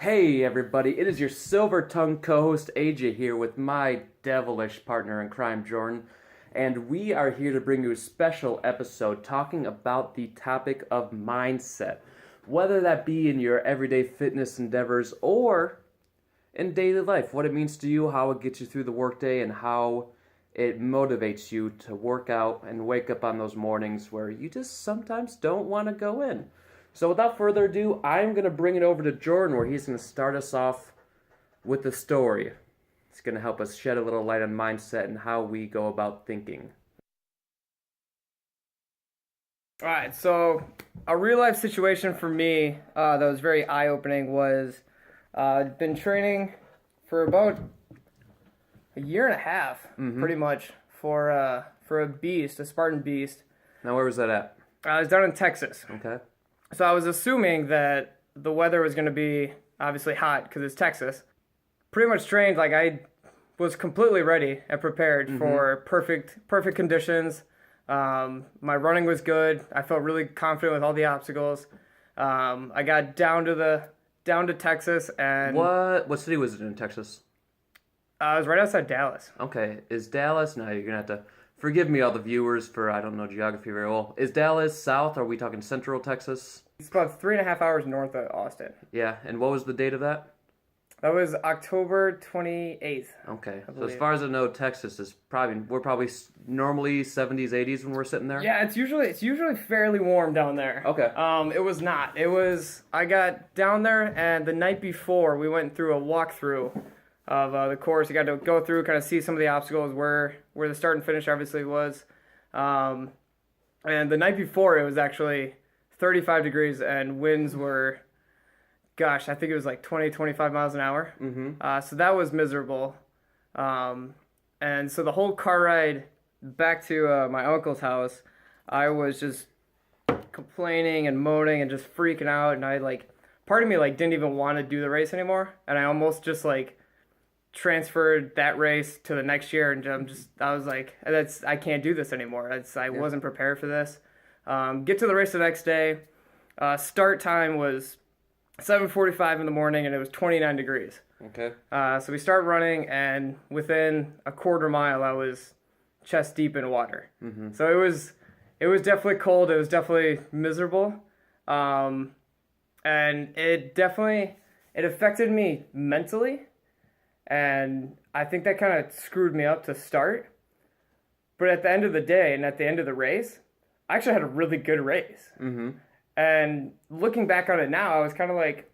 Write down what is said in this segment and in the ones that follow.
Hey everybody, it is your silver-tongued co-host AJ here with my devilish partner in crime, Jordan, and we are here to bring you a special episode talking about the topic of mindset, whether that be in your everyday fitness endeavors or in daily life, what it means to you, how it gets you through the workday, and how it motivates you to work out and wake up on those mornings where you just sometimes don't want to go in. So without further ado, I'm going to bring it over to Jordan where he's going to start us off with the story. It's going to help us shed a little light on mindset and how we go about thinking. All right, so a real life situation for me that was very eye-opening was I've been training for about a year and a half, pretty much, for a beast, a Spartan beast. Now where was that at? I was down in Texas. Okay. So I was assuming that the weather was going to be obviously hot because it's Texas. Pretty much trained like I was completely ready and prepared for perfect conditions. My running was good. I felt really confident with all the obstacles. I got down to Texas and What city was it in Texas? I was right outside Dallas. Okay. Is Dallas? Now you're going to have to forgive me, all the viewers, for I don't know geography very well. Is Dallas south? Are we talking central Texas? It's about 3.5 hours north of Austin. Yeah. And what was the date of that? That was October 28th. Okay. So as far as I know, Texas is we're probably normally 70s, 80s when we're sitting there. Yeah, it's usually fairly warm down there. Okay. It was not. I got down there and the night before we went through a walkthrough of the course. You got to go through, kind of see some of the obstacles where the start and finish obviously was. And the night before it was actually 35 degrees and winds were, gosh, I think it was like 20, 25 miles an hour. So that was miserable. And so the whole car ride back to my uncle's house, I was just complaining and moaning and just freaking out. And part of me didn't even want to do the race anymore. And I almost just transferred that race to the next year. And I was like, I can't do this anymore. I wasn't prepared for this. Get to the race the next day. Start time was 7:45 in the morning, and it was 29 degrees. Okay. So we start running, and within a quarter mile, I was chest deep in water. So it was definitely cold. It was definitely miserable, and it affected me mentally, and I think that kind of screwed me up to start. But at the end of the day, and at the end of the race, I actually had a really good race. And looking back on it now, I was kind of like,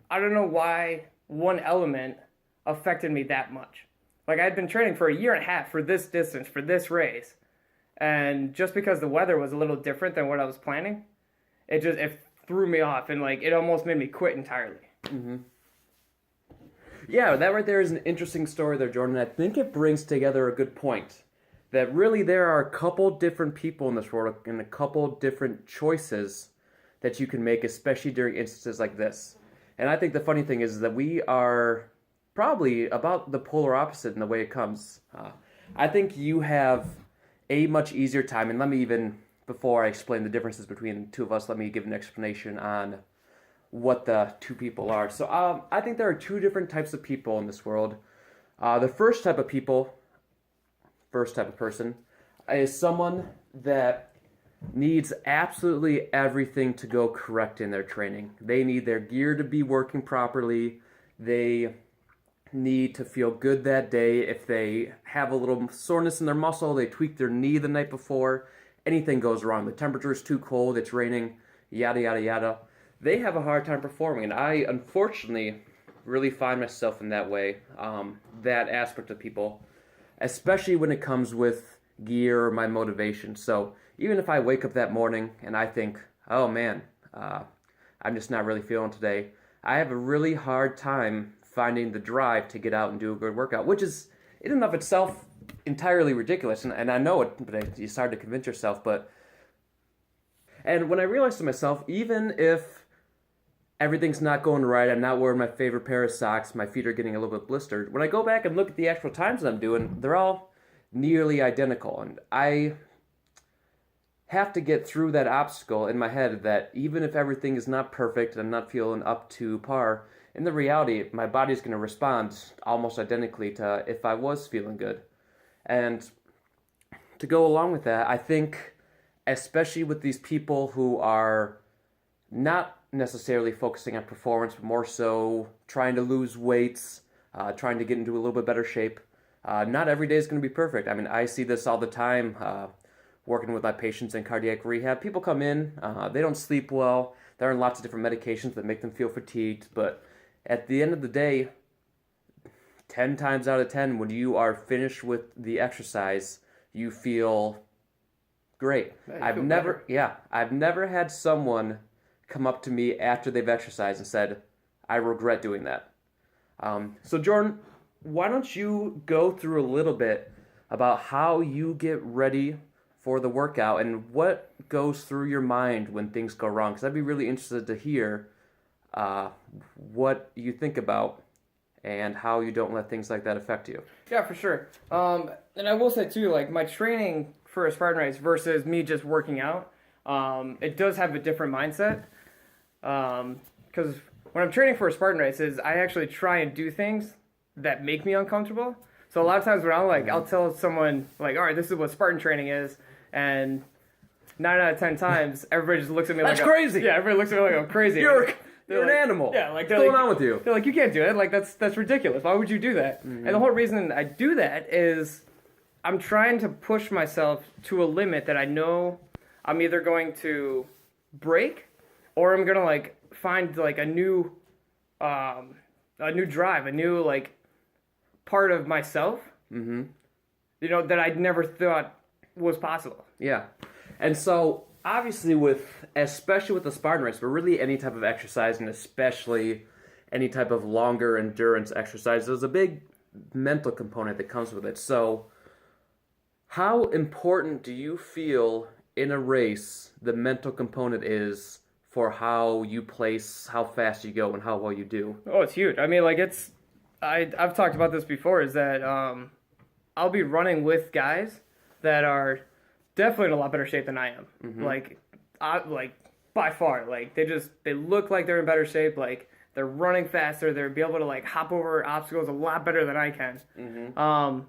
I don't know why one element affected me that much. I had been training for a year and a half for this distance, for this race. And just because the weather was a little different than what I was planning, it threw me off and it almost made me quit entirely. Yeah, that right there is an interesting story there, Jordan. I think it brings together a good point. That really there are a couple different people in this world and a couple different choices that you can make, especially during instances like this. And I think the funny thing is that we are probably about the polar opposite in the way it comes. I think you have a much easier time, and let me even, before I explain the differences between the two of us, let me give an explanation on what the two people are. So I think there are two different types of people in this world. The first type of person, is someone that needs absolutely everything to go correct in their training. They need their gear to be working properly. They need to feel good that day. If they have a little soreness in their muscle, they tweak their knee the night before, anything goes wrong. The temperature is too cold, it's raining, yada, yada, yada. They have a hard time performing, and I, unfortunately, really find myself in that way, that aspect of people, especially when it comes with gear or my motivation. So even if I wake up that morning and I think, oh man, I'm just not really feeling today, I have a really hard time finding the drive to get out and do a good workout, which is in and of itself entirely ridiculous. And I know it, but it's hard to convince yourself. And when I realized to myself, even if everything's not going right, I'm not wearing my favorite pair of socks, my feet are getting a little bit blistered, when I go back and look at the actual times that I'm doing, they're all nearly identical. And I have to get through that obstacle in my head that even if everything is not perfect and I'm not feeling up to par, in the reality, my body's going to respond almost identically to if I was feeling good. And to go along with that, I think, especially with these people who are not necessarily focusing on performance, but more so trying to lose weights, trying to get into a little bit better shape, not every day is going to be perfect. I mean, I see this all the time working with my patients in cardiac rehab. People come in, they don't sleep well, they're on lots of different medications that make them feel fatigued, but at the end of the day, 10 times out of 10, when you are finished with the exercise, you feel great. I've never had someone come up to me after they've exercised and said, I regret doing that. So Jordan, why don't you go through a little bit about how you get ready for the workout and what goes through your mind when things go wrong? Because I'd be really interested to hear what you think about and how you don't let things like that affect you. Yeah, for sure. And I will say too, like my training for a Spartan race versus me just working out, it does have a different mindset. Because when I'm training for a Spartan race, I actually try and do things that make me uncomfortable. So a lot of times when I'll tell someone like, all right, this is what Spartan training is, and 9 out of 10 times everybody just looks at me That's like crazy. Yeah, everybody looks at me like I'm crazy. You're They're an animal. Yeah, like what's going on with you? They're like, you can't do it. Like that's ridiculous. Why would you do that? And the whole reason I do that is I'm trying to push myself to a limit that I know I'm either going to break or I'm gonna like find like a new drive, a new like part of myself. Mm-hmm. You know, that I'd never thought was possible. Yeah. And so obviously especially with the Spartan race, but really any type of exercise, and especially any type of longer endurance exercise, there's a big mental component that comes with it. So how important do you feel in a race the mental component is for how you place, how fast you go, and how well you do? Oh, it's huge. I mean, like I've talked about this before, is that I'll be running with guys that are definitely in a lot better shape than I am. Mm-hmm. Like by far, like they look like they're in better shape. Like they're running faster. They're be able to like hop over obstacles a lot better than I can. Mm-hmm.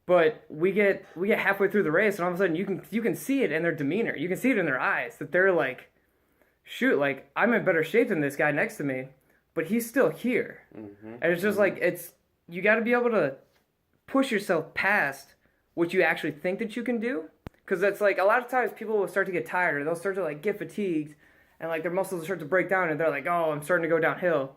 But we get halfway through the race, and all of a sudden you can see it in their demeanor. You can see it in their eyes that they're like, shoot, like I'm in better shape than this guy next to me, but he's still here. Mm-hmm. And it's just like you got to be able to push yourself past what you actually think that you can do. Because that's like a lot of times people will start to get tired, or they'll start to like get fatigued, and like their muscles will start to break down, and they're like, oh, I'm starting to go downhill.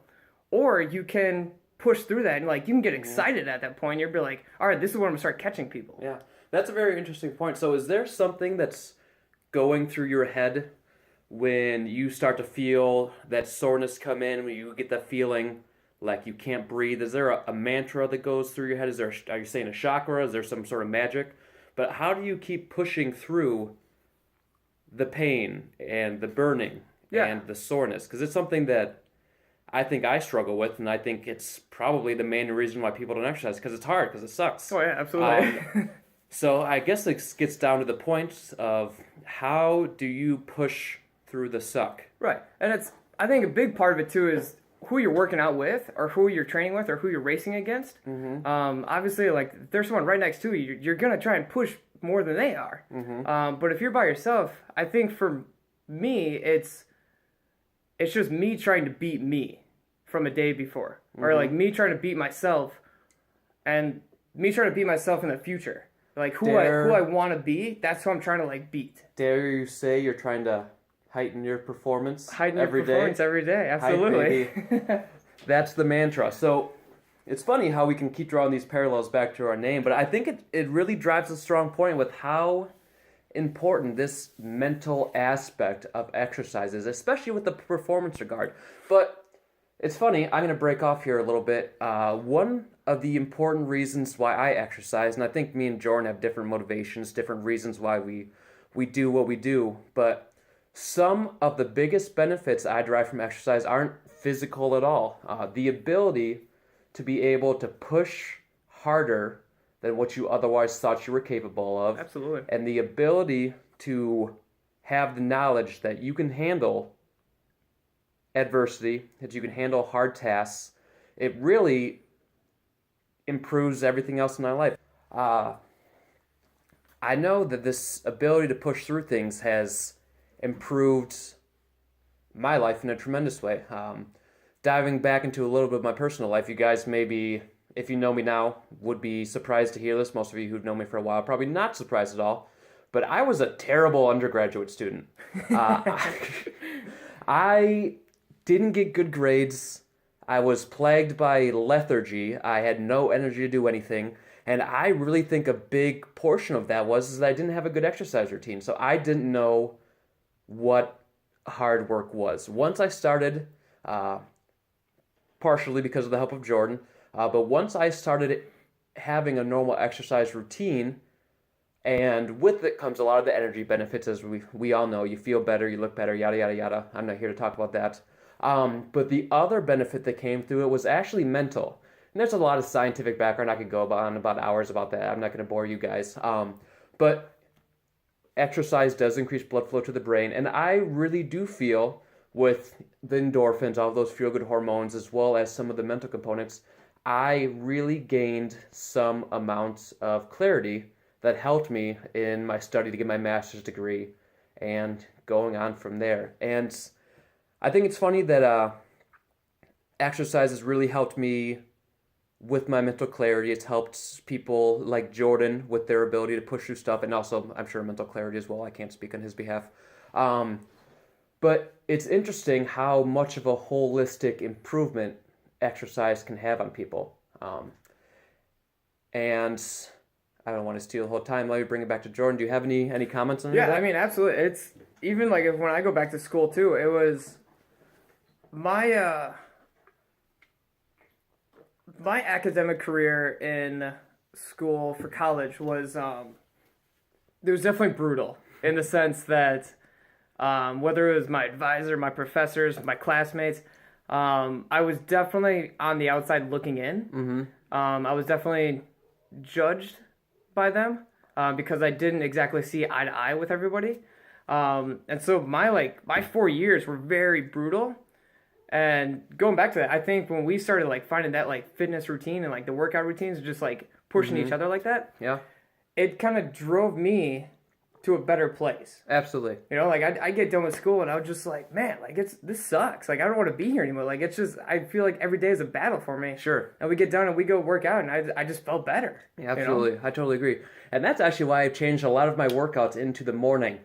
Or you can push through that, and like you can get excited at that point. You'll be like, all right, this is when I'm gonna start catching people. Yeah, that's a very interesting point. So is there something that's going through your head when you start to feel that soreness come in, when you get that feeling like you can't breathe? Is there a mantra that goes through your head? Are you saying a chakra? Is there some sort of magic? But how do you keep pushing through the pain and the burning and the soreness? Because it's something that I think I struggle with, and I think it's probably the main reason why people don't exercise, because it's hard, because it sucks. Oh, yeah, absolutely. So I guess it gets down to the point of how do you push through the suck? Right. And I think a big part of it, too, is who you're working out with, or who you're training with, or who you're racing against. Mm-hmm. Obviously, like, if there's someone right next to you, you're going to try and push more than they are. Mm-hmm. But if you're by yourself, I think for me, it's just me trying to beat me from a day before. Mm-hmm. Or, like, me trying to beat myself, and me trying to beat myself in the future. Like, who I want to be, that's who I'm trying to, like, beat. Dare you say you're trying to heighten your performance every day, absolutely. That's the mantra. So it's funny how we can keep drawing these parallels back to our name, but I think it really drives a strong point with how important this mental aspect of exercise is, especially with the performance regard. But it's funny, I'm going to break off here a little bit. One of the important reasons why I exercise, and I think me and Jordan have different motivations, different reasons why we do what we do, but some of the biggest benefits I derive from exercise aren't physical at all. The ability to be able to push harder than what you otherwise thought you were capable of. Absolutely. And the ability to have the knowledge that you can handle adversity, that you can handle hard tasks, it really improves everything else in my life. I know that this ability to push through things has improved my life in a tremendous way. Diving back into a little bit of my personal life, you guys maybe, if you know me now, would be surprised to hear this. Most of you who've known me for a while, probably not surprised at all. But I was a terrible undergraduate student. I didn't get good grades. I was plagued by lethargy. I had no energy to do anything. And I really think a big portion of that was that I didn't have a good exercise routine. So I didn't know what hard work was. Once I started, partially because of the help of Jordan, but once I started having a normal exercise routine, and with it comes a lot of the energy benefits, as we all know. You feel better, you look better, yada, yada, yada. I'm not here to talk about that. But the other benefit that came through it was actually mental. And there's a lot of scientific background I could go on about hours about that. I'm not going to bore you guys. But exercise does increase blood flow to the brain. And I really do feel with the endorphins, all of those feel-good hormones, as well as some of the mental components, I really gained some amounts of clarity that helped me in my study to get my master's degree and going on from there. And I think it's funny that exercise has really helped me with my mental clarity. It's helped people like Jordan with their ability to push through stuff, and also, I'm sure, mental clarity as well. I can't speak on his behalf. But it's interesting how much of a holistic improvement exercise can have on people. And I don't want to steal the whole time. Let me bring it back to Jordan. Do you have any comments on that? Yeah, I mean, absolutely. It's even like when I go back to school too, it was my my academic career in school for college was it was definitely brutal in the sense that whether it was my advisor, my professors, my classmates, I was definitely on the outside looking in. Mm-hmm. I was definitely judged by them because I didn't exactly see eye to eye with everybody. And so my 4 years were very brutal. And going back to that, I think when we started like finding that like fitness routine and like the workout routines, just like pushing each other like that, Yeah, it kind of drove me to a better place. absolutely. You know, like I get done with school and I was just like, man, like this sucks. Like I don't want to be here anymore. Like it's just I feel like every day is a battle for me. Sure. And we get done and we go work out and I just felt better. Yeah, absolutely. You know? I totally agree. And that's actually why I've changed a lot of my workouts into the morning.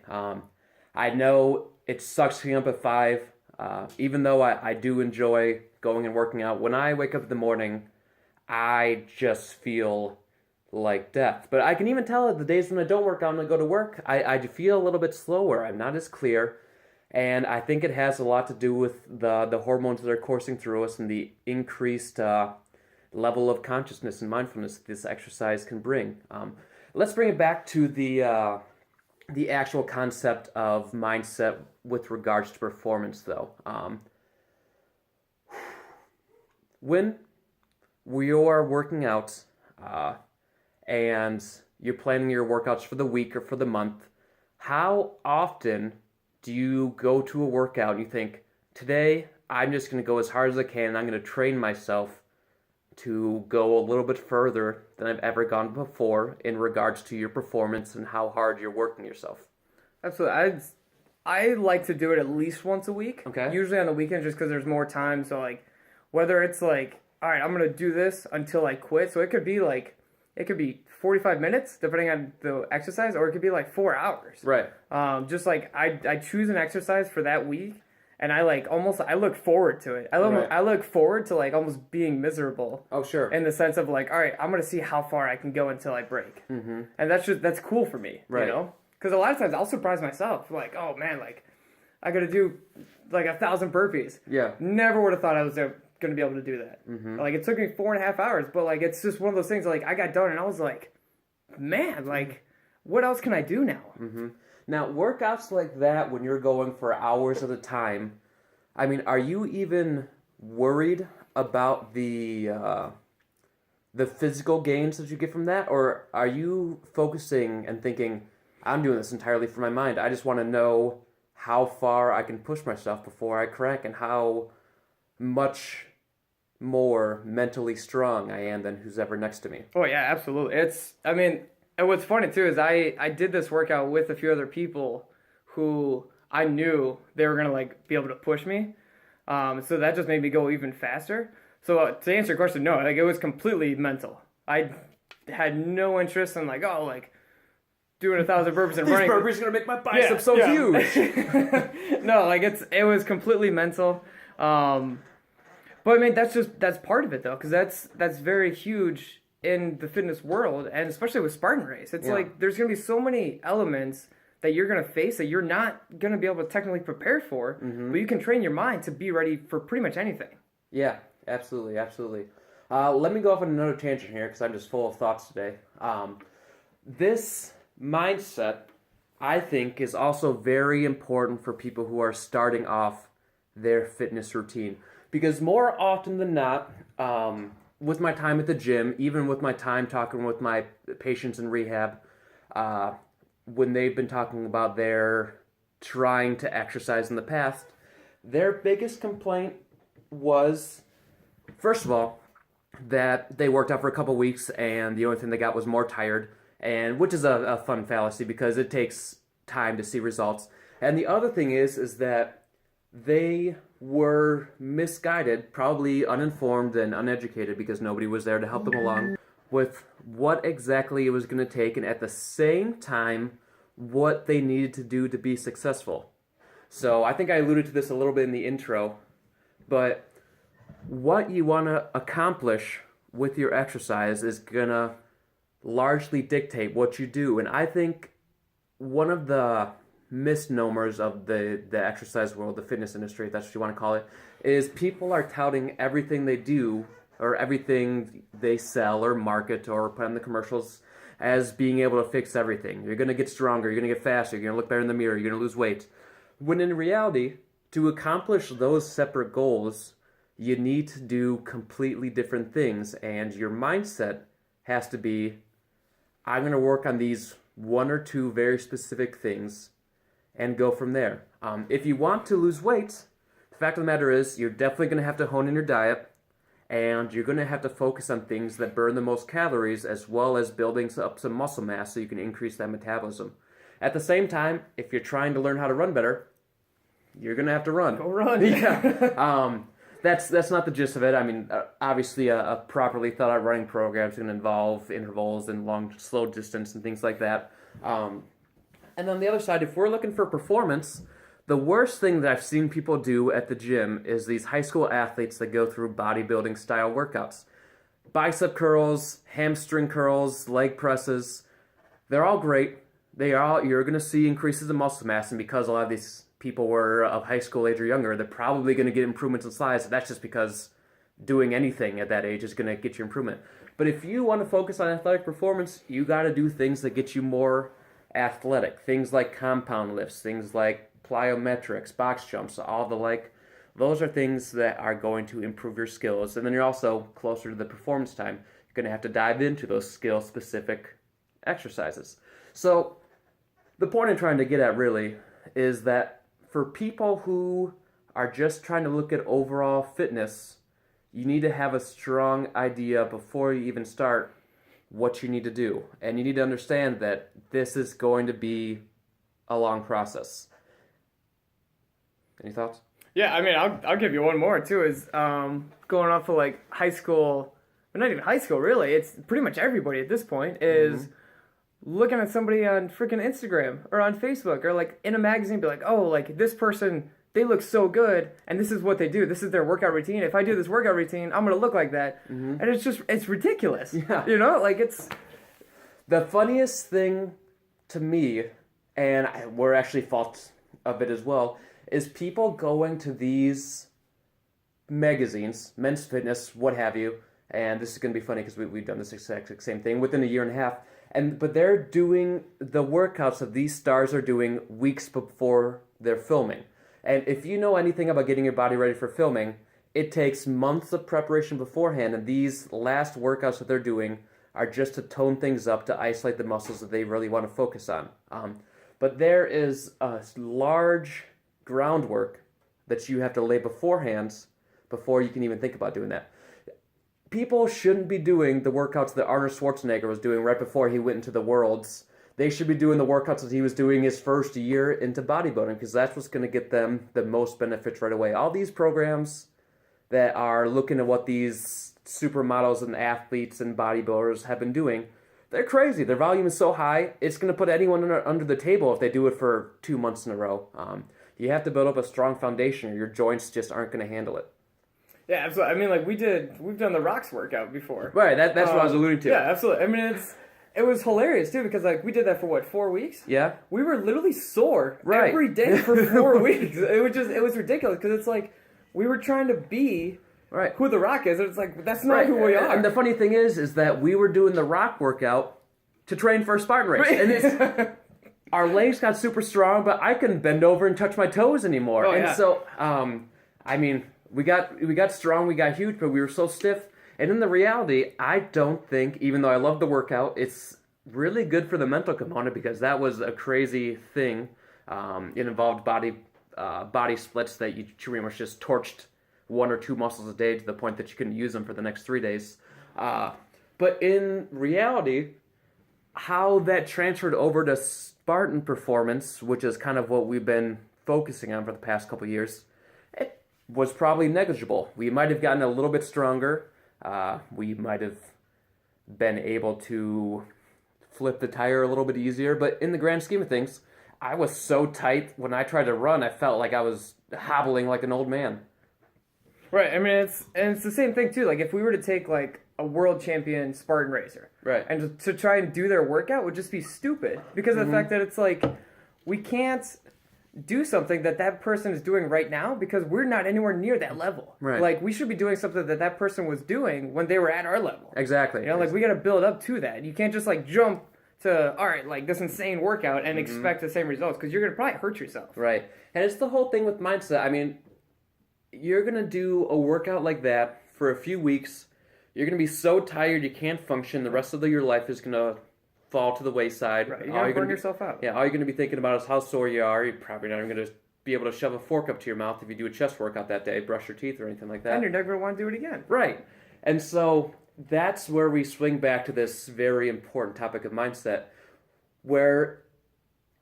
I know it sucks getting up at 5. Even though I do enjoy going and working out, when I wake up in the morning, I just feel like death. But I can even tell the days when I don't work out and I go to work, I feel a little bit slower. I'm not as clear. And I think it has a lot to do with the hormones that are coursing through us and the increased level of consciousness and mindfulness that this exercise can bring. Let's bring it back to the actual concept of mindset with regards to performance, though. When you are working out and you're planning your workouts for the week or for the month, how often do you go to a workout and you think, today I'm just going to go as hard as I can and I'm going to train myself to go a little bit further than I've ever gone before in regards to your performance and how hard you're working yourself? Absolutely. I like to do it at least once a week. Okay. Usually on the weekends just because there's more time. So like whether it's like, all right, I'm going to do this until I quit. So it could be 45 minutes depending on the exercise, or it could be like 4 hours. Right. Just like I choose an exercise for that week. And I look forward to it. Right. I look forward to like almost being miserable. Oh, sure. In the sense of like, all right, I'm gonna see how far I can go until I break. Mm-hmm. And that's cool for me, right. You know? Because a lot of times I'll surprise myself, like, oh man, like I gotta do like 1,000 burpees. Yeah. Never would have thought I was gonna be able to do that. Mm-hmm. Like it took me 4.5 hours, but like it's just one of those things. Like I got done and I was like, man, like what else can I do now? Mm-hmm. Now, workouts like that, when you're going for hours at a time, I mean, are you even worried about the physical gains that you get from that? Or are you focusing and thinking, I'm doing this entirely for my mind. I just want to know how far I can push myself before I crack and how much more mentally strong I am than who's ever next to me. Oh yeah, absolutely. And what's funny too is I did this workout with a few other people who I knew they were gonna like be able to push me. So that just made me go even faster. So to answer your question, no, like it was completely mental. I had no interest in like, oh, like doing 1,000 burpees and These running. burpees are gonna make my biceps so huge. No, like it was completely mental. But I mean, that's part of it though, because that's very huge in the fitness world, and especially with Spartan Race. It's like there's gonna be so many elements that you're gonna face that you're not gonna be able to technically prepare for, but you can train your mind to be ready for pretty much anything. Yeah, absolutely, absolutely. Let me go off on another tangent here because I'm just full of thoughts today. This mindset, I think, is also very important for people who are starting off their fitness routine. Because more often than not, with my time at the gym, even with my time talking with my patients in rehab, when they've been talking about their trying to exercise in the past, their biggest complaint was, first of all, that they worked out for a couple weeks and the only thing they got was more tired, and which is a fun fallacy because it takes time to see results. And the other thing is that they were misguided, probably uninformed and uneducated because nobody was there to help them along with what exactly it was going to take and at the same time what they needed to do to be successful. So I think I alluded to this a little bit in the intro, but what you want to accomplish with your exercise is going to largely dictate what you do. And I think one of the misnomers of the exercise world, the fitness industry, if that's what you want to call it, is people are touting everything they do or everything they sell or market or put on the commercials as being able to fix everything. You're going to get stronger, you're going to get faster, you're going to look better in the mirror, you're going to lose weight. When in reality, to accomplish those separate goals, you need to do completely different things, and your mindset has to be, I'm going to work on these one or two very specific things and go from there. If you want to lose weight, the fact of the matter is you're definitely going to have to hone in your diet, and you're going to have to focus on things that burn the most calories as well as building up some muscle mass so you can increase that metabolism. At the same time, if you're trying to learn how to run better, you're going to have to run. Go run. Yeah. That's not the gist of it. I mean, obviously a properly thought out running program is going to involve intervals and long, slow distance and things like that. And on the other side, if we're looking for performance, the worst thing that I've seen people do at the gym is these high school athletes that go through bodybuilding style workouts. Bicep curls, hamstring curls, leg presses, they're all great. You're going to see increases in muscle mass, and because a lot of these people were of high school age or younger, they're probably going to get improvements in size. So that's just because doing anything at that age is going to get you improvement. But if you want to focus on athletic performance, you got to do things that get you more athletic. Things like compound lifts, things like plyometrics, box jumps, all the like. Those are things that are going to improve your skills. And then you're also closer to the performance time. You're going to have to dive into those skill-specific exercises. So the point I'm trying to get at really is that for people who are just trying to look at overall fitness, you need to have a strong idea before you even start what you need to do. And you need to understand that this is going to be a long process. Any thoughts? Yeah, I mean, I'll give you one more too. Is going off of like high school, but not even high school really. It's pretty much everybody at this point is looking at somebody on freaking Instagram or on Facebook or like in a magazine, be like, oh, like this person, they look so good, and this is what they do. This is their workout routine. If I do this workout routine, I'm gonna look like that, and it's ridiculous. Yeah. You know, like it's the funniest thing to me, and we're actually fault of it as well, is people going to these magazines, Men's Fitness, what have you, and this is going to be funny because we've done this exact same thing within a year and a half, but they're doing the workouts that these stars are doing weeks before they're filming. And if you know anything about getting your body ready for filming, it takes months of preparation beforehand, and these last workouts that they're doing are just to tone things up, to isolate the muscles that they really want to focus on. But there is a large groundwork that you have to lay beforehand before you can even think about doing that. People shouldn't be doing the workouts that Arnold Schwarzenegger was doing right before he went into the Worlds. They should be doing the workouts that he was doing his first year into bodybuilding, because that's what's going to get them the most benefits right away. All these programs that are looking at what these supermodels and athletes and bodybuilders have been doing, they're crazy. Their volume is so high, it's going to put anyone under the table if they do it for 2 months in a row. You have to build up a strong foundation, or your joints just aren't going to handle it. Yeah, absolutely. I mean, like we've done the rocks workout before. Right, that's what I was alluding to. Yeah, absolutely. I mean, it was hilarious too, because like we did that for what, 4 weeks? Yeah. We were literally sore Right. every day for 4 weeks. It was ridiculous, because it's like we were trying to be Right. who The Rock is, and it's like that's not who we are. And the funny thing is that we were doing the rock workout to train for a Spartan race. Right. And it's our legs got super strong, but I couldn't bend over and touch my toes anymore. Oh, and yeah. so, I mean, we got strong, we got huge, but we were so stiff. And in the reality, I don't think, even though I love the workout, it's really good for the mental component, because that was a crazy thing. It involved body splits that you pretty much just torched 1 or 2 muscles a day to the point that you couldn't use them for the next 3 days. But in reality, how that transferred over to Spartan performance, which is kind of what we've been focusing on for the past couple of years, it was probably negligible. We might have gotten a little bit stronger. We might have been able to flip the tire a little bit easier, but in the grand scheme of things, I was so tight when I tried to run, I felt like I was hobbling like an old man. Right. I mean, it's the same thing too. Like if we were to take like a world champion Spartan racer, Right, and to try and do their workout would just be stupid, because of the fact that it's like we can't do something that person is doing right now, because we're not anywhere near that level. Right. Like we should be doing something that person was doing when they were at our level. Exactly. You know, like we got to build up to that. You can't just like jump to all right, like this insane workout and expect the same results, because you're gonna probably hurt yourself. Right. And it's the whole thing with mindset. I mean, you're going to do a workout like that for a few weeks. You're going to be so tired you can't function. The rest of your life is going to fall to the wayside. Right. You're gonna burn yourself out. Yeah, all you're going to be thinking about is how sore you are. You're probably not even going to be able to shove a fork up to your mouth if you do a chest workout that day, brush your teeth or anything like that. And you're never going to want to do it again. Right. And so that's where we swing back to this very important topic of mindset, where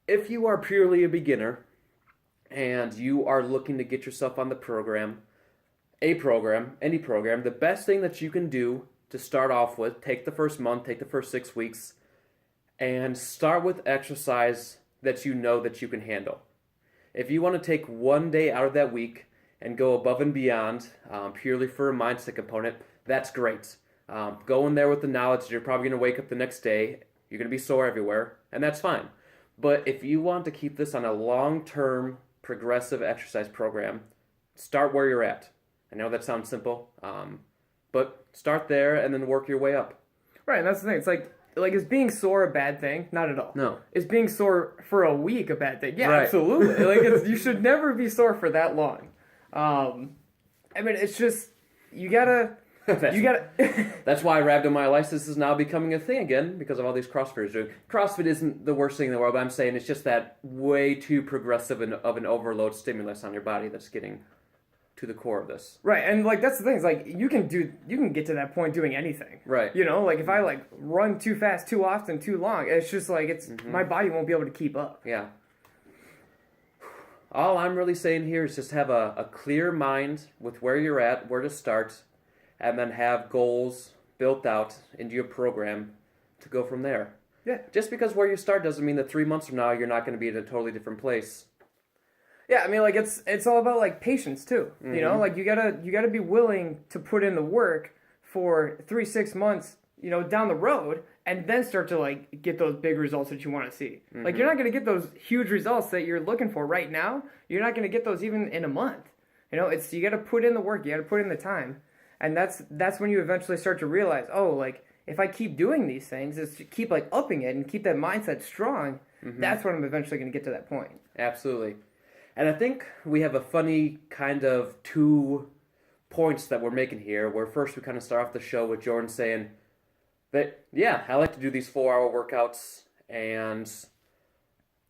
if you are purely a beginner and you are looking to get yourself on the program, any program, the best thing that you can do to start off with, take the first month, take the first 6 weeks, and start with exercise that you know that you can handle. If you want to take 1 day out of that week and go above and beyond, purely for a mindset component, that's great. Go in there with the knowledge that you're probably going to wake up the next day, you're going to be sore everywhere, and that's fine. But if you want to keep this on a long-term progressive exercise program, start where you're at. I know that sounds simple, but start there and then work your way up. Right, and that's the thing. It's like is being sore a bad thing? Not at all. No. Is being sore for a week a bad thing? Yeah, Right. absolutely. You should never be sore for that long. I mean, it's just you gotta. That's why rhabdomyolysis is now becoming a thing again, because of all these CrossFitters doing. CrossFit isn't the worst thing in the world, but I'm saying it's just that way too progressive of an overload stimulus on your body that's getting to the core of this. Right, and like that's the thing. It's like you can get to that point doing anything. Right. You know, like if I like run too fast, too often, too long, it's just like my body won't be able to keep up. Yeah. All I'm really saying here is just have a clear mind with where you're at, where to start, and then have goals built out into your program to go from there. Yeah. Just because where you start doesn't mean that 3 months from now you're not going to be in a totally different place. Yeah, I mean, like it's all about like patience too. You know, like you gotta be willing to put in the work for 3-6 months, you know, down the road, and then start to like get those big results that you want to see. Like you're not gonna get those huge results that you're looking for right now. You're not gonna get those even in a month. You know, you gotta put in the work, you gotta put in the time, and that's when you eventually start to realize, oh, like if I keep doing these things, is keep like upping it and keep that mindset strong. That's when I'm eventually gonna get to that point. Absolutely. And I think we have a funny kind of 2 points that we're making here, where first we kind of start off the show with Jordan saying that, yeah, I like to do these 4-hour workouts, and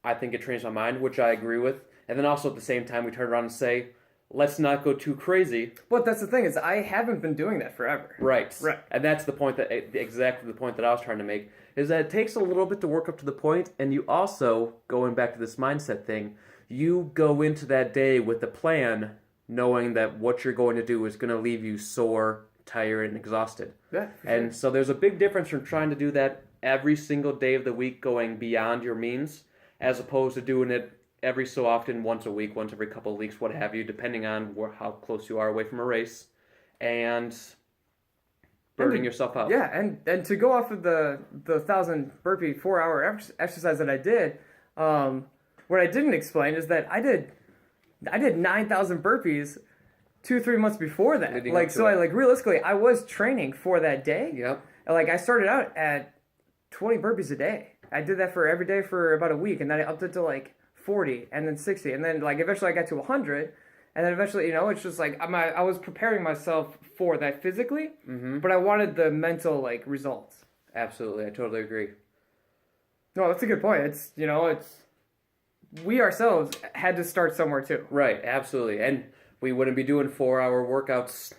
I think it changed my mind, which I agree with. And then also at the same time, we turn around and say, let's not go too crazy. But that's the thing is I haven't been doing that forever. Right. Right. And that's the point exactly the point that I was trying to make, is that it takes a little bit to work up to the point, and you also, going back to this mindset thing, you go into that day with a plan knowing that what you're going to do is going to leave you sore, tired, and exhausted. Yeah. And so there's a big difference from trying to do that every single day of the week, going beyond your means, as opposed to doing it every so often, once a week, once every couple of weeks, what have you, depending on how close you are away from a race, and burning yourself out. Yeah, and to go off of the 1,000 burpee 4-hour exercise that I did, what I didn't explain is that I did 9,000 burpees 2-3 months before that. Like, so I realistically I was training for that day. Yep. Like I started out at 20 burpees a day. I did that for every day for about a week, and then I upped it to like 40, and then 60, and then like eventually I got to 100, and then eventually, it's just like I was preparing myself for that physically, but I wanted the mental like results. Absolutely, I totally agree. No, that's a good point. It's we ourselves had to start somewhere too. Right, absolutely, and we wouldn't be doing 4-hour workouts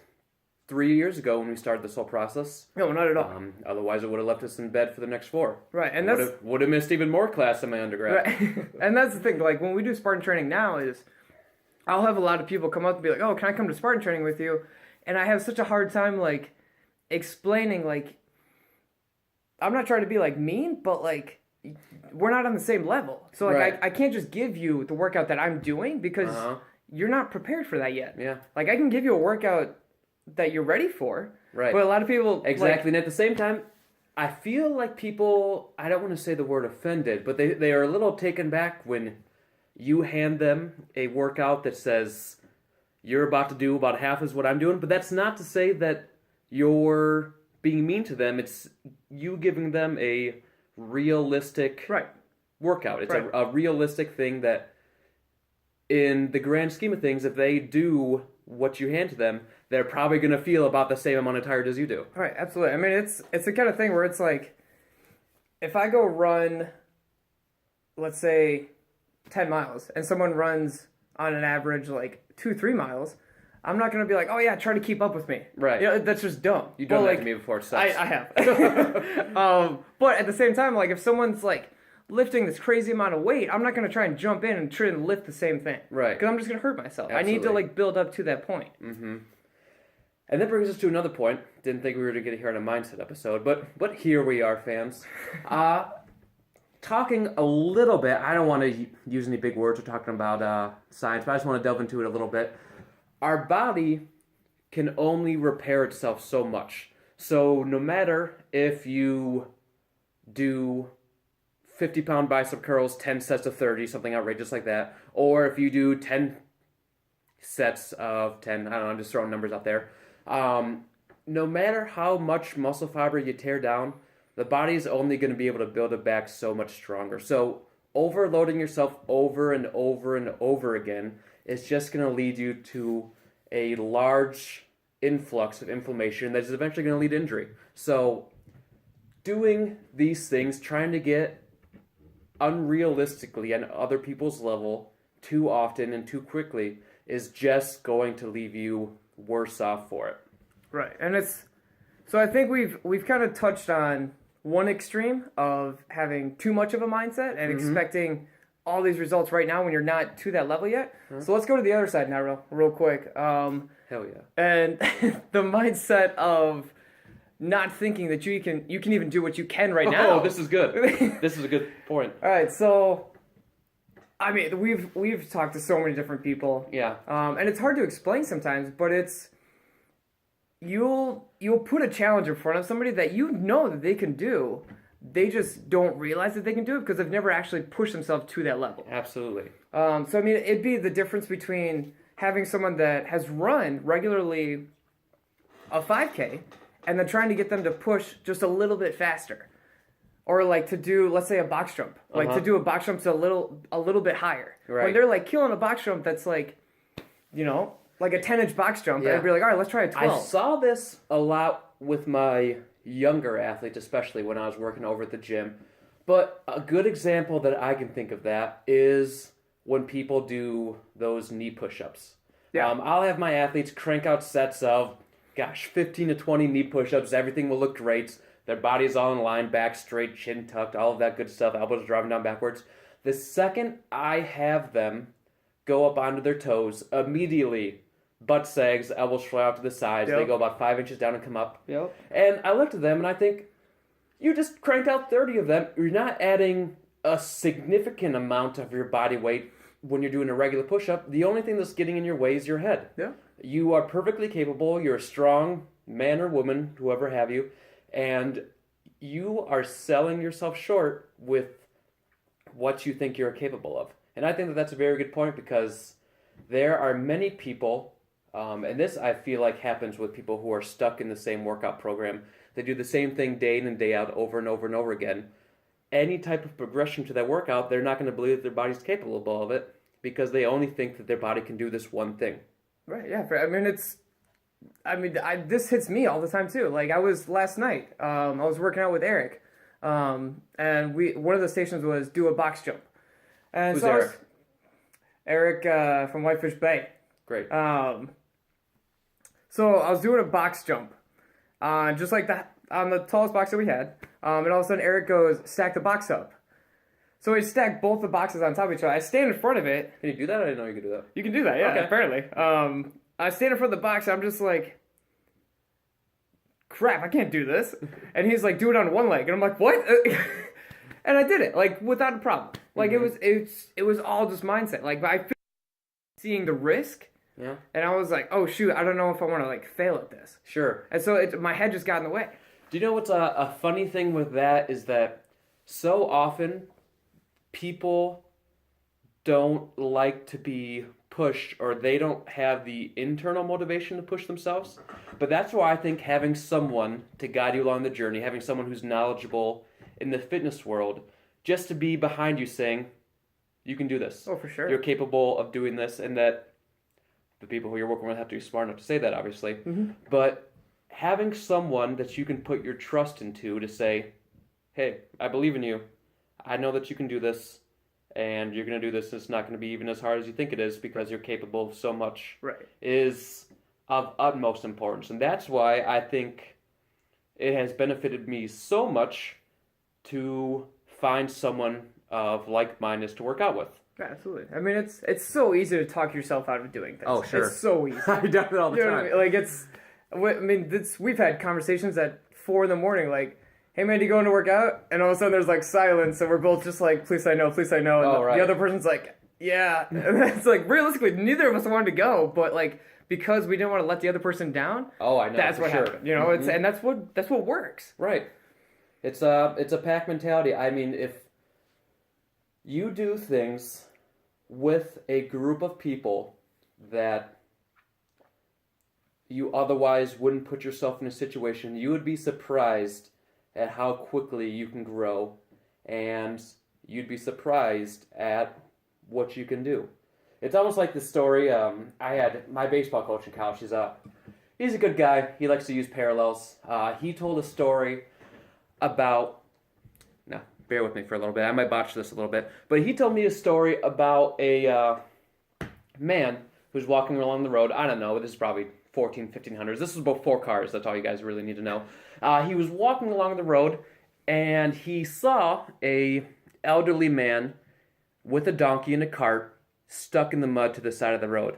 3 years ago when we started this whole process. No, not at all. Otherwise, it would have left us in bed for the next 4. Right, and would have missed even more class in my undergrad. Right. And that's the thing. Like when we do Spartan training now, is I'll have a lot of people come up and be like, "Oh, can I come to Spartan training with you?" And I have such a hard time like explaining. Like, I'm not trying to be like mean, but like we're not on the same level. So like Right. I can't just give you the workout that I'm doing because you're not prepared for that yet. Yeah. Like I can give you a workout that you're ready for. Right. But a lot of people Exactly. And at the same time, I feel like people, I don't want to say the word offended, but they are a little taken back when you hand them a workout that says you're about to do about half as what I'm doing. But that's not to say that you're being mean to them. It's you giving them a realistic workout. It's a realistic thing that in the grand scheme of things, if they do what you hand to them, they're probably going to feel about the same amount of tired as you do. Right, absolutely. I mean, it's the kind of thing where it's like, if I go run, let's say, 10 miles, and someone runs on an average like 2-3 miles, I'm not going to be like, oh yeah, try to keep up with me. Right. That's just dumb. You've done that to me before, it sucks. I have. But at the same time, like if someone's like lifting this crazy amount of weight, I'm not going to try and jump in and try and lift the same thing. Right. Because I'm just going to hurt myself. Absolutely. I need to like build up to that point. Mm-hmm. And that brings us to another point. Didn't think we were going to get here on a mindset episode, but here we are, fans. Talking a little bit, I don't want to use any big words. We're talking about science, but I just want to delve into it a little bit. Our body can only repair itself so much. So no matter if you do 50-pound bicep curls, 10 sets of 30, something outrageous like that, or if you do 10 sets of 10, I don't know, I'm just throwing numbers out there. No matter how much muscle fiber you tear down, the body is only going to be able to build it back so much stronger. So overloading yourself over and over and over again is just going to lead you to a large influx of inflammation that is eventually going to lead to injury. So doing these things, trying to get unrealistically on other people's level too often and too quickly is just going to leave you worse off for it. Right. And so I think we've kind of touched on one extreme of having too much of a mindset and expecting all these results right now when you're not to that level yet. So let's go to the other side now real quick. Hell yeah. And the mindset of not thinking that you can even do what you can right now. Oh, this is good. This is a good point. All right, so I mean, we've talked to so many different people. Yeah. And it's hard to explain sometimes, but it's you'll put a challenge in front of somebody that you know that they can do. They just don't realize that they can do it because they've never actually pushed themselves to that level. Absolutely. So I mean, it'd be the difference between having someone that has run regularly a 5K and then trying to get them to push just a little bit faster. Or like to do, let's say, a box jump. Like to do a box jump to a little bit higher. Right. When they're like killing a box jump that's like, like a 10-inch box jump. Yeah. And I'd be like, all right, let's try a 12. I saw this a lot with my younger athletes, especially when I was working over at the gym. But a good example that I can think of that is when people do those knee push-ups. Yeah. I'll have my athletes crank out sets of, 15 to 20 knee push-ups. Everything will look great. Their body's all in line, back straight, chin tucked, all of that good stuff. Elbows driving down backwards. The second I have them go up onto their toes, immediately butt sags, elbows fly out to the sides. Yep. They go about 5 inches down and come up. Yep. And I looked at them and I think, you just cranked out 30 of them. You're not adding a significant amount of your body weight when you're doing a regular push-up. The only thing that's getting in your way is your head. Yeah. You are perfectly capable. You're a strong man or woman, whoever have you, and you are selling yourself short with what you think you're capable of. And I think that that's a very good point because there are many people, and this I feel like happens with people who are stuck in the same workout program. They do the same thing day in and day out over and over and over again. Any type of progression to that workout, they're not going to believe that their body's capable of it because they only think that their body can do this one thing. Right, yeah. This hits me all the time too. Like I was last night, I was working out with Eric, and one of the stations was do a box jump. And Who's so Eric? Eric from Whitefish Bay. Great. So I was doing a box jump, just like that on the tallest box that we had, and all of a sudden Eric goes, stack the box up. So we stacked both the boxes on top of each other. I stand in front of it. Can you do that? I didn't know you could do that. You can do that, yeah, Okay. apparently. I stand in front of the box, and I'm just like, crap, I can't do this. And he's like, do it on one leg. And I'm like, what? And I did it, like, without a problem. Like, it was all just mindset. Like, I feel seeing the risk, Yeah. and I was like, oh, shoot, I don't know if I want to, like, fail at this. Sure. And so my head just got in the way. Do you know what's a funny thing with that is that so often people don't like to be pushed or they don't have the internal motivation to push themselves. But that's why I think having someone to guide you along the journey, having someone who's knowledgeable in the fitness world, just to be behind you saying, you can do this. Oh, for sure. You're capable of doing this, and that the people who you're working with have to be smart enough to say that, obviously. Mm-hmm. But having someone that you can put your trust into to say, hey, I believe in you. I know that you can do this, and you're going to do this. It's not going to be even as hard as you think it is because you're capable of so much. Right. Is of utmost importance. And that's why I think it has benefited me so much to find someone of like-mindedness to work out with. Yeah, absolutely. I mean, it's so easy to talk yourself out of doing things. Oh, sure. It's so easy. I do it all the You know time. what I mean? Like, we've had conversations at 4 a.m, like, hey man, you going to work out? And all of a sudden there's like silence, and we're both just like, please say no, please say no. And Oh, right. the other person's like, yeah. And it's like, realistically, neither of us wanted to go, but like, because we didn't want to let the other person down, Oh, I know. that's for what sure. happened. You know, it's and that's what works. Right. It's a pack mentality. I mean, if you do things with a group of people that you otherwise wouldn't put yourself in a situation, you would be surprised at how quickly you can grow, and you'd be surprised at what you can do. It's almost like the story, I had my baseball coach in college. He's a good guy. He likes to use parallels. He told a story about, now bear with me for a little bit, I might botch this a little bit, but he told me a story about a man who's walking along the road. I don't know, this is probably 1500s. This was before cars, that's all you guys really need to know. He was walking along the road, and he saw a elderly man with a donkey in a cart stuck in the mud to the side of the road.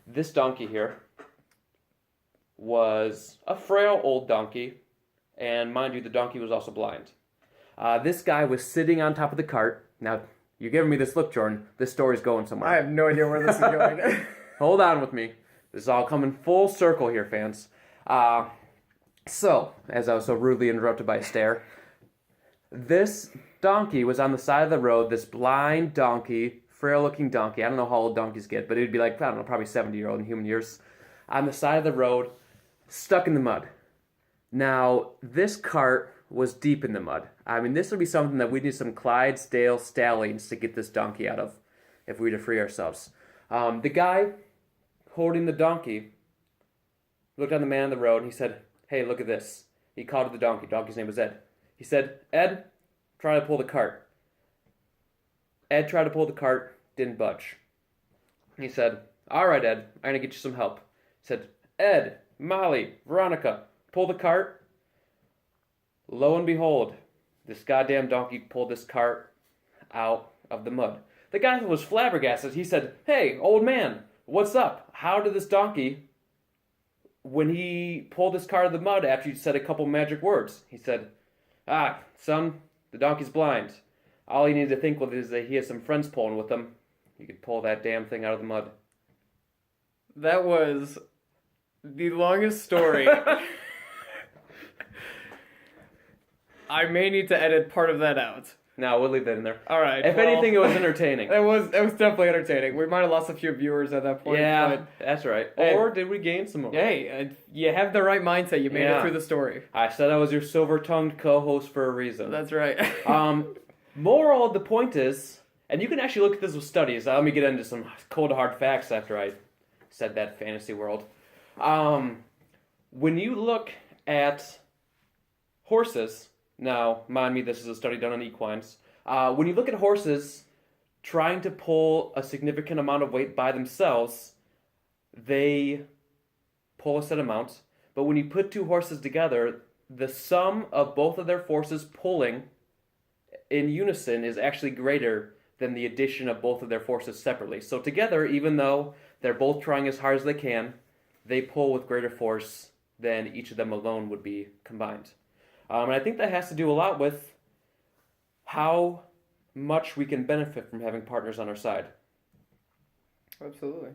This donkey here was a frail old donkey, and mind you, the donkey was also blind. This guy was sitting on top of the cart. Now, you're giving me this look, Jordan. This story's going somewhere. I have no idea where this is going. Hold on with me. This is all coming full circle here, fans. So, as I was so rudely interrupted by a stare, this donkey was on the side of the road, this blind donkey, frail-looking donkey. I don't know how old donkeys get, but it would be like, I don't know, probably 70-year-old in human years, on the side of the road, stuck in the mud. Now, this cart was deep in the mud. I mean, this would be something that we need some Clydesdale stallions to get this donkey out of if we were to free ourselves. The guy holding the donkey looked on the man on the road and he said, hey, look at this. He called to the donkey. Donkey's name was Ed. He said, Ed, try to pull the cart. Ed tried to pull the cart, didn't budge. He said, all right, Ed, I'm going to get you some help. He said, Ed, Molly, Veronica, pull the cart. Lo and behold, this goddamn donkey pulled this cart out of the mud. The guy was flabbergasted. He said, hey, old man, what's up? How did this donkey, when he pulled this cart out of the mud after you said a couple magic words? He said, son, the donkey's blind. All he needed to think with is that he has some friends pulling with him. He could pull that damn thing out of the mud. That was the longest story. I may need to edit part of that out. No, we'll leave that in there. All right. If anything, it was entertaining. It was definitely entertaining. We might have lost a few viewers at that point. Yeah, but that's right. Hey, or did we gain some more? Hey, you have the right mindset. You made it through the story. I said I was your silver-tongued co-host for a reason. That's right. Moral of the point is, and you can actually look at this with studies. Let me get into some cold hard facts after I said that fantasy world. When you look at horses, now mind me, this is a study done on equines. When you look at horses trying to pull a significant amount of weight by themselves, they pull a set amount. But when you put two horses together, the sum of both of their forces pulling in unison is actually greater than the addition of both of their forces separately. So together, even though they're both trying as hard as they can, they pull with greater force than each of them alone would be combined. And I think that has to do a lot with how much we can benefit from having partners on our side. Absolutely.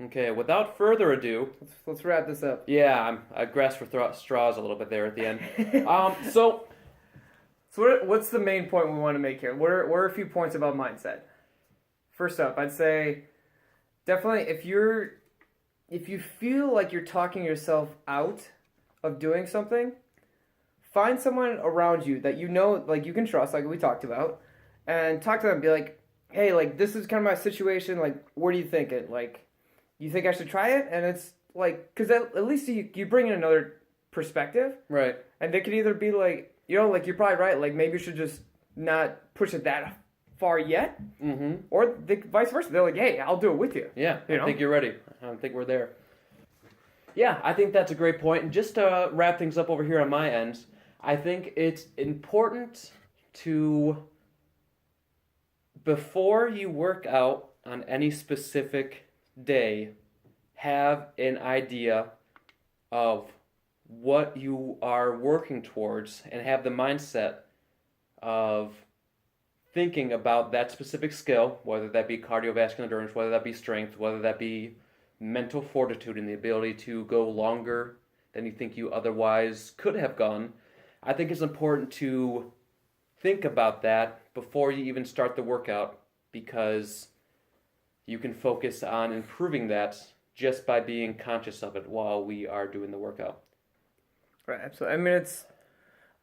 Okay, without further ado... Let's wrap this up. Yeah, I grasped for straws a little bit there at the end. So what's the main point we want to make here? What are a few points about mindset? First up, I'd say definitely if you feel like you're talking yourself out of doing something, find someone around you that you know, like, you can trust, like we talked about, and talk to them. Be like, hey, like, this is kind of my situation. Like, what are you thinking? Like, you think I should try it? And it's like, because at least you bring in another perspective. right. And they could either be like, you know, like, you're probably right. Like, maybe you should just not push it that far yet. Mm-hmm. Or vice versa. They're like, hey, I'll do it with you. Yeah, I think you're ready. I think we're there. Yeah, I think that's a great point. And just to wrap things up over here on my end, I think it's important to, before you work out on any specific day, have an idea of what you are working towards and have the mindset of thinking about that specific skill, whether that be cardiovascular endurance, whether that be strength, whether that be mental fortitude and the ability to go longer than you think you otherwise could have gone. I think it's important to think about that before you even start the workout, because you can focus on improving that just by being conscious of it while we are doing the workout. Right, absolutely. I mean, it's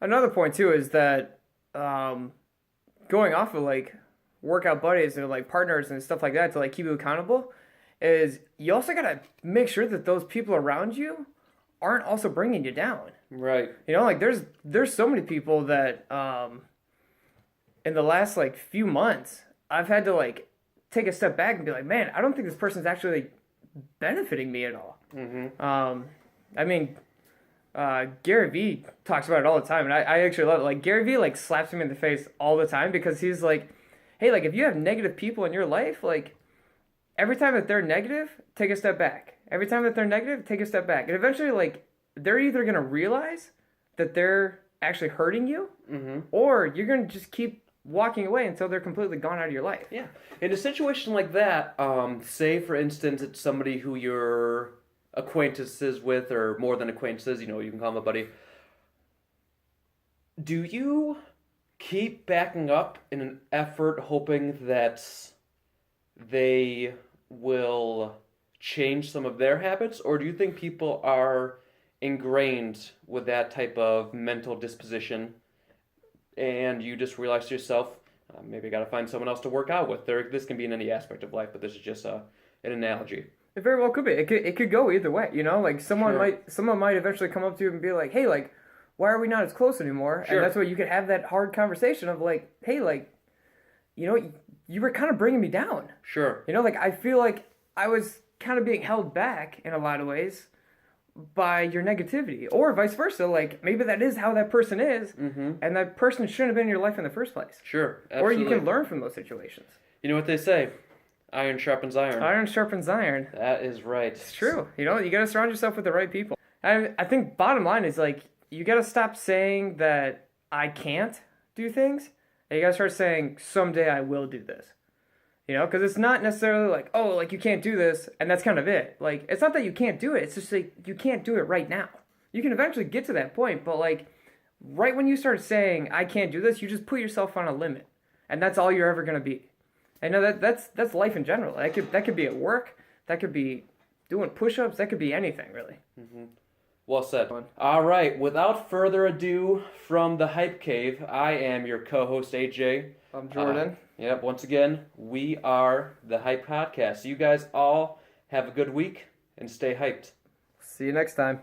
another point too is that going off of like workout buddies and like partners and stuff like that to like keep you accountable is you also gotta make sure that those people around you aren't also bringing you down. Right. You know, like there's so many people that in the last like few months I've had to like take a step back and be like, man, I don't think this person's actually like, benefiting me at all. Mm-hmm. I mean, Gary Vee talks about it all the time, and I actually love it. Like, Gary Vee, like, slaps me in the face all the time because he's like, hey, like, if you have negative people in your life, like, every time that they're negative, take a step back. Every time that they're negative, take a step back. And eventually, like, they're either going to realize that they're actually hurting you, mm-hmm. or you're going to just keep walking away until they're completely gone out of your life. Yeah. In a situation like that, say, for instance, it's somebody who you're acquaintances with, or more than acquaintances, you know, you can call them a buddy. Do you keep backing up in an effort hoping that they will change some of their habits, or do you think people are ingrained with that type of mental disposition and you just realize to yourself, maybe I got to find someone else to work out with? This can be in any aspect of life, but this is just an analogy. It very well could be. It could go either way, you know? Like, someone Sure. might eventually come up to you and be like, hey, like, why are we not as close anymore? Sure. And that's where you could have that hard conversation of like, hey, like, you know, you were kind of bringing me down. Sure. You know, like, I feel like I was kind of being held back in a lot of ways by your negativity, or vice versa. Like, maybe that is how that person is, and that person shouldn't have been in your life in the first place. Sure. Absolutely. Or you can learn from those situations. You know what they say? Iron sharpens iron. Iron sharpens iron. That is right. It's true. You know, you got to surround yourself with the right people. I think bottom line is, like, you got to stop saying that I can't do things, and you got to start saying, someday I will do this. You know, because it's not necessarily like, oh, like, you can't do this, and that's kind of it. Like, it's not that you can't do it. It's just like, you can't do it right now. You can eventually get to that point, but, like, right when you start saying, I can't do this, you just put yourself on a limit. And that's all you're ever going to be. I know that's life in general. That could be at work. That could be doing push-ups. That could be anything, really. Well said. All right. Without further ado, from the Hype Cave, I am your co-host, AJ. I'm Jordan. Yep. Once again, we are the HypeCast. You guys all have a good week and stay hyped. See you next time.